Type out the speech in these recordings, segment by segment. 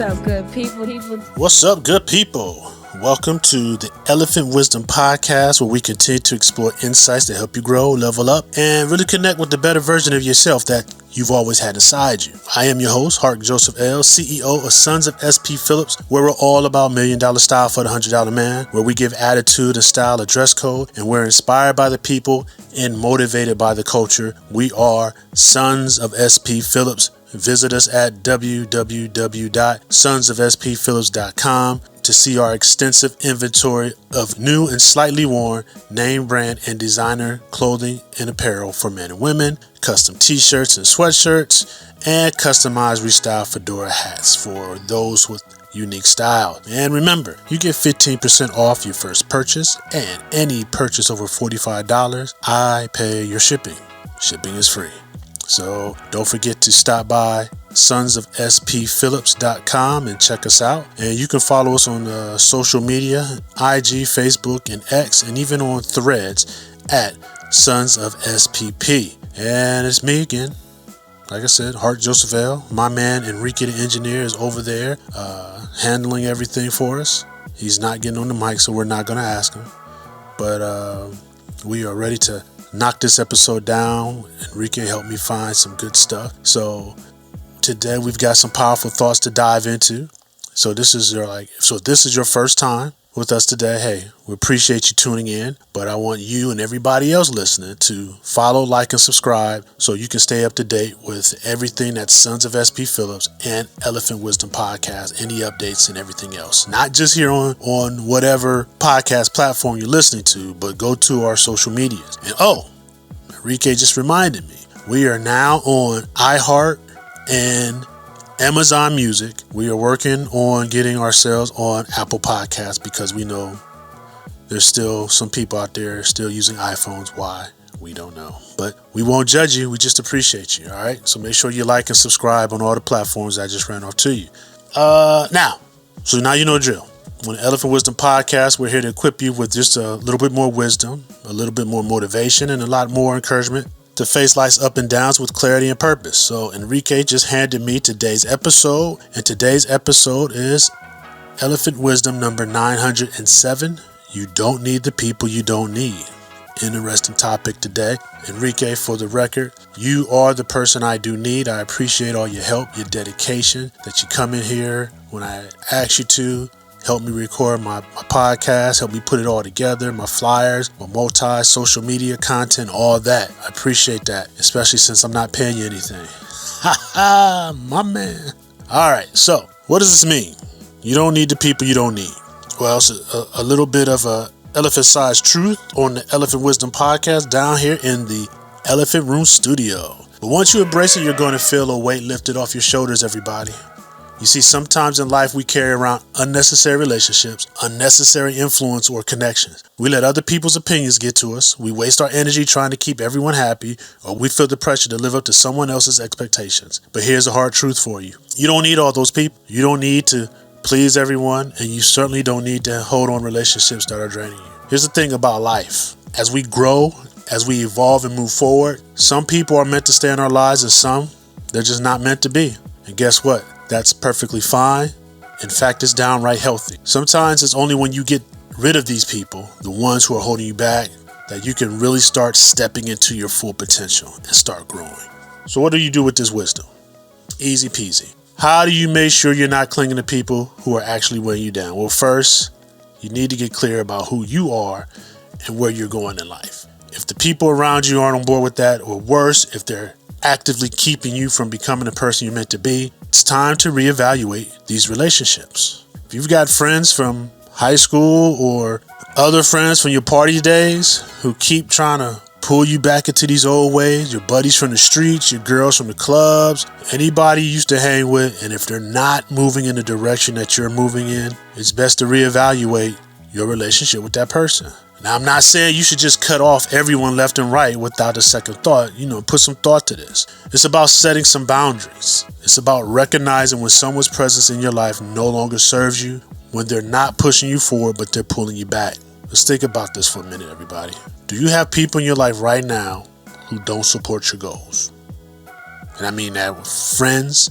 up, good people? What's up, good people? Welcome to the Elephant Wisdom Podcast, where we continue to explore insights that help you grow, level up, and really connect with the better version of yourself that you've always had inside you. I am your host, Hark Jos, CEO of Sons of SP Phillips, where we're all about $1 million style for the $100 man, where we give attitude and style a dress code, and we're inspired by the people and motivated by the culture. We are Sons of SP Phillips. Visit us at www.sonsofspphillips.com to see our extensive inventory of new and slightly worn name brand and designer clothing and apparel for men and women, custom t-shirts and sweatshirts, and customized restyled fedora hats for those with unique style. And remember, you get 15% off your first purchase, and any purchase over $45, I pay your shipping. Shipping is free. So don't forget to stop by sonsofspphillips.com and check us out. And you can follow us on social media, IG, Facebook, and X, and even on Threads at Sons of SPP. And it's me again. Like I said, Hark Jos. My man Enrique the engineer is over there handling everything for us. He's not getting on the mic, so we're not going to ask him. But we are ready to knock this episode down. Enrique helped me find some good stuff. So today we've got some powerful thoughts to dive into. So this is your first time with us today. Hey, we appreciate you tuning in, but I want you and everybody else listening to follow, like, and subscribe so you can stay up to date with everything that's Sons of SP Phillips and Elephant Wisdom Podcast, any updates and everything else. Not just here on whatever podcast platform you're listening to, but go to our social medias. And Enrique just reminded me, we are now on iHeart and Amazon Music. We are working on getting ourselves on Apple Podcasts because we know there's still some people out there still using iPhones. Why? We don't know. But we won't judge you. We just appreciate you. All right. So make sure you like and subscribe on all the platforms I just ran off to you. Now you know the drill. On the Elephant Wisdom Podcast, we're here to equip you with just a little bit more wisdom, a little bit more motivation, and a lot more encouragement to face life's up and downs with clarity and purpose. So Enrique just handed me today's episode, and today's episode is Elephant Wisdom number 907. You don't need the people you don't need. Interesting topic today. Enrique, for the record, you are the person I do need. I appreciate all your help, your dedication, that you come in here when I ask you to. Help me record my podcast, help me put it all together, my flyers, my multi-social media content, all that. I appreciate that, especially since I'm not paying you anything. Ha ha, my man. All right, so what does this mean? You don't need the people you don't need. Well, it's a little bit of a elephant-sized truth on the Elephant Wisdom Podcast down here in the Elephant Room Studio. But once you embrace it, you're going to feel a weight lifted off your shoulders, everybody. You see, sometimes in life we carry around unnecessary relationships, unnecessary influence or connections. We let other people's opinions get to us. We waste our energy trying to keep everyone happy, or we feel the pressure to live up to someone else's expectations. But here's a hard truth for you. You don't need all those people. You don't need to please everyone, and you certainly don't need to hold on relationships that are draining you. Here's the thing about life. As we grow, as we evolve and move forward, some people are meant to stay in our lives and some, they're just not meant to be. And guess what? That's perfectly fine. In fact, it's downright healthy. Sometimes it's only when you get rid of these people, the ones who are holding you back, that you can really start stepping into your full potential and start growing. So what do you do with this wisdom? Easy peasy. How do you make sure you're not clinging to people who are actually weighing you down? Well, first, you need to get clear about who you are and where you're going in life. If the people around you aren't on board with that, or worse, if they're actively keeping you from becoming the person you're meant to be, it's time to reevaluate these relationships. If you've got friends from high school or other friends from your party days who keep trying to pull you back into these old ways, your buddies from the streets, your girls from the clubs, anybody you used to hang with, and if they're not moving in the direction that you're moving in, it's best to reevaluate your relationship with that person. Now, I'm not saying you should just cut off everyone left and right without a second thought. Put some thought to this. It's about setting some boundaries. It's about recognizing when someone's presence in your life no longer serves you, when they're not pushing you forward, but they're pulling you back. Let's think about this for a minute, everybody. Do you have people in your life right now who don't support your goals? And I mean that with friends,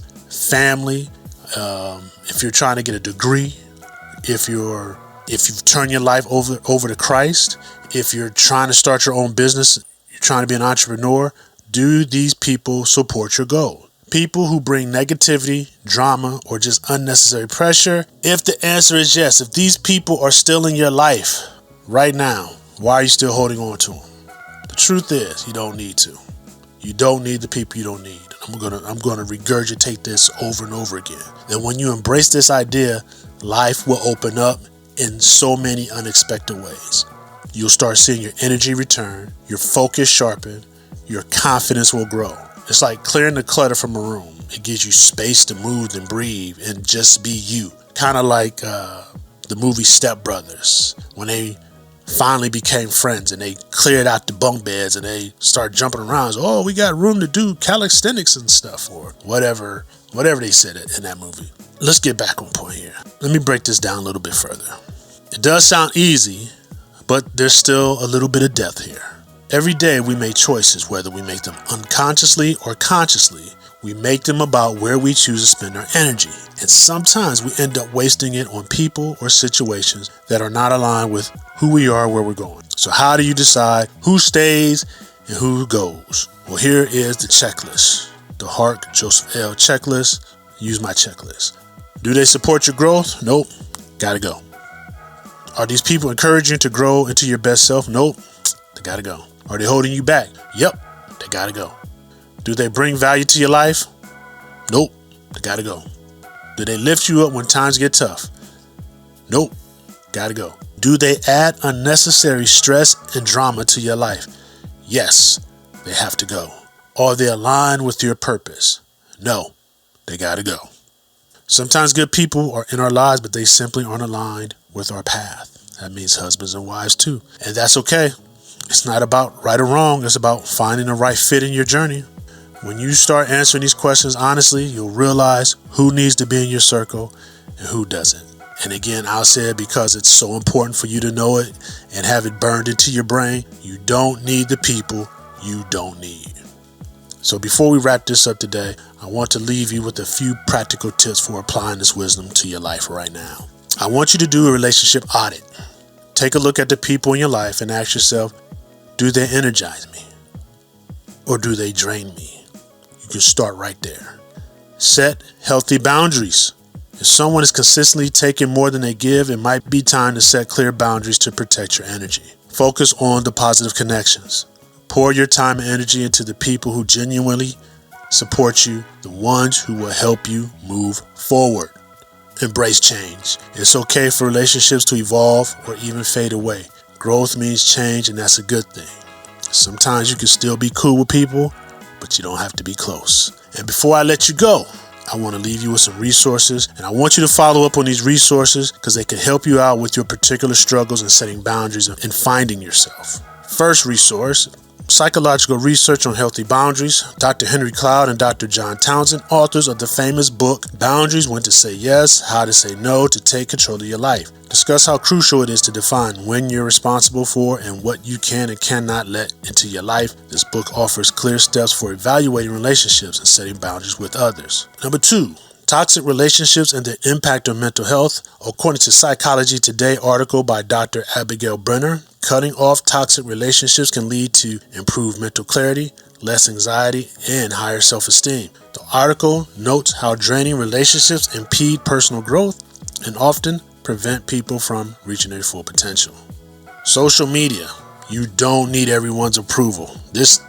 family, If you're trying to get a degree, if you've turned your life over to Christ, if you're trying to start your own business, you're trying to be an entrepreneur, do these people support your goal? People who bring negativity, drama, or just unnecessary pressure? If the answer is yes, if these people are still in your life right now, why are you still holding on to them? The truth is, you don't need to. You don't need the people you don't need. I'm gonna regurgitate this over and over again. And when you embrace this idea, life will open up in so many unexpected ways. You'll start seeing your energy return, your focus sharpen, your confidence will grow. It's like clearing the clutter from a room. It gives you space to move and breathe and just be you. Kind of like the movie Step Brothers, when they finally became friends and they cleared out the bunk beds and they started jumping around. So, oh, we got room to do calisthenics and stuff, or whatever they said in that movie. Let's get back on point here. Let me break this down a little bit further. It does sound easy, but there's still a little bit of depth here. Every day we make choices, whether we make them unconsciously or consciously. We make them about where we choose to spend our energy. And sometimes we end up wasting it on people or situations that are not aligned with who we are, where we're going. So how do you decide who stays and who goes? Well, here is the checklist. The Hark Jos checklist. Use my checklist. Do they support your growth? Nope. Gotta go. Are these people encouraging you to grow into your best self? Nope. They gotta go. Are they holding you back? Yep. They gotta go. Do they bring value to your life? Nope. They gotta go. Do they lift you up when times get tough? Nope. Gotta go. Do they add unnecessary stress and drama to your life? Yes. They have to go. Are they aligned with your purpose? No. They gotta go. Sometimes good people are in our lives, but they simply aren't aligned with our path. That means husbands and wives too. And that's okay. It's not about right or wrong. It's about finding the right fit in your journey. When you start answering these questions honestly, you'll realize who needs to be in your circle and who doesn't. And again, I'll say it because it's so important for you to know it and have it burned into your brain. You don't need the people you don't need. So before we wrap this up today, I want to leave you with a few practical tips for applying this wisdom to your life right now. I want you to do a relationship audit. Take a look at the people in your life and ask yourself, do they energize me? Or do they drain me? You can start right there. Set healthy boundaries. If someone is consistently taking more than they give, it might be time to set clear boundaries to protect your energy. Focus on the positive connections. Pour your time and energy into the people who genuinely support you, the ones who will help you move forward. Embrace change. It's okay for relationships to evolve or even fade away. Growth means change, and that's a good thing. Sometimes you can still be cool with people, but you don't have to be close. And before I let you go, I want to leave you with some resources, and I want you to follow up on these resources because they can help you out with your particular struggles and setting boundaries and finding yourself. First resource, Psychological Research on Healthy Boundaries, Dr. Henry Cloud and Dr. John Townsend, authors of the famous book, Boundaries: When to Say Yes, How to Say No to Take Control of Your Life. Discuss how crucial it is to define when you're responsible for and what you can and cannot let into your life. This book offers clear steps for evaluating relationships and setting boundaries with others. Number 2, Toxic Relationships and the Impact on Mental Health. According to Psychology Today article by Dr. Abigail Brenner, cutting off toxic relationships can lead to improved mental clarity, less anxiety, and higher self-esteem. The article notes how draining relationships impede personal growth and often prevent people from reaching their full potential. Social media. You don't need everyone's approval. This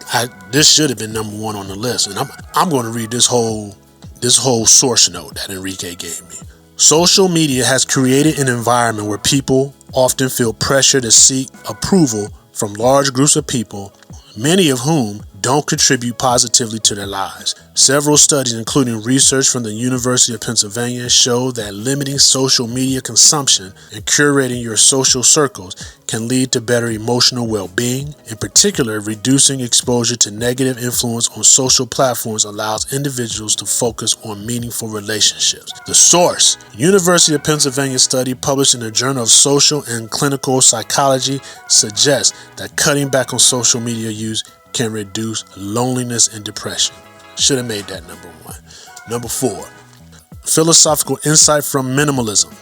should have been number 1 on the list, and I'm going to read this whole source note that Enrique gave me. Social media has created an environment where people often feel pressure to seek approval from large groups of people, many of whom don't contribute positively to their lives. Several studies, including research from the University of Pennsylvania, show that limiting social media consumption and curating your social circles can lead to better emotional well-being. In particular, reducing exposure to negative influence on social platforms allows individuals to focus on meaningful relationships. The source, University of Pennsylvania study published in the Journal of Social and Clinical Psychology, suggests that cutting back on social media use can reduce loneliness and depression. Should have made that number 1. Number 4, philosophical insight from minimalism.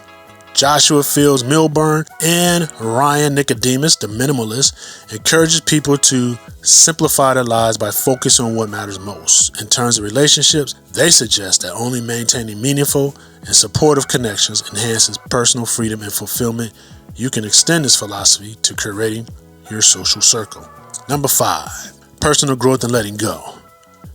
Joshua Fields Milburn and Ryan Nicodemus, the minimalist, encourages people to simplify their lives by focusing on what matters most. In terms of relationships, they suggest that only maintaining meaningful and supportive connections enhances personal freedom and fulfillment. You can extend this philosophy to creating your social circle. Number 5, personal growth and letting go.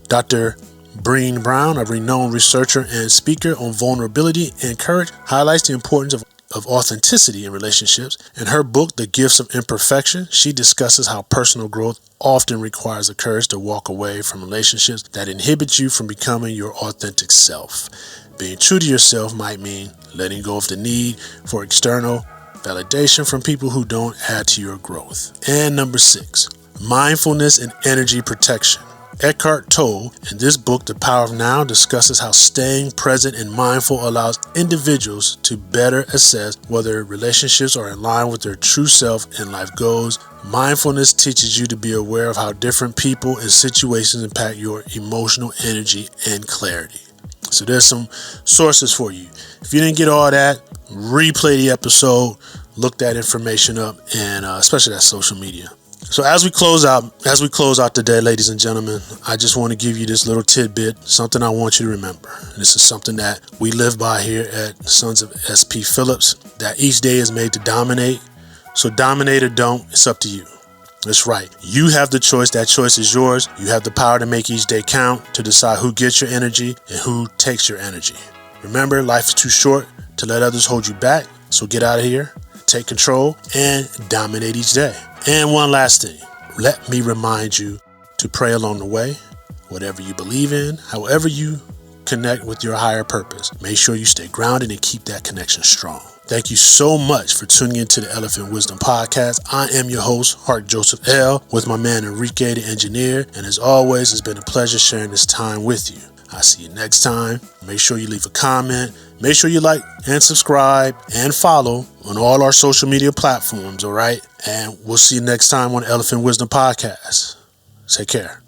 Dr. Breen Brown, a renowned researcher and speaker on vulnerability and courage, highlights the importance of authenticity in relationships. In her book, The Gifts of Imperfection, she discusses how personal growth often requires the courage to walk away from relationships that inhibit you from becoming your authentic self. Being true to yourself might mean letting go of the need for external validation from people who don't add to your growth. And number 6, mindfulness and energy protection. Eckhart Tolle, in this book, The Power of Now, discusses how staying present and mindful allows individuals to better assess whether relationships are in line with their true self and life goals. Mindfulness teaches you to be aware of how different people and situations impact your emotional energy and clarity. So there's some sources for you. If you didn't get all that, replay the episode, look that information up, and especially that social media. So as we close out today, ladies and gentlemen, I just want to give you this little tidbit, something I want you to remember. This is something that we live by here at Sons of SP Phillips, that each day is made to dominate. So dominate or don't, it's up to you. That's right. You have the choice. That choice is yours. You have the power to make each day count, to decide who gets your energy and who takes your energy. Remember, life is too short to let others hold you back. So get out of here, take control, and dominate each day. And one last thing, let me remind you to pray along the way. Whatever you believe in, however you connect with your higher purpose, make sure you stay grounded and keep that connection strong. Thank you so much for tuning into the Elephant Wisdom Podcast. I am your host, Hark Joseph L., with my man Enrique, the engineer. And as always, it's been a pleasure sharing this time with you. I'll see you next time. Make sure you leave a comment. Make sure you like and subscribe and follow on all our social media platforms, all right? And we'll see you next time on Elephant Wisdom Podcast. Take care.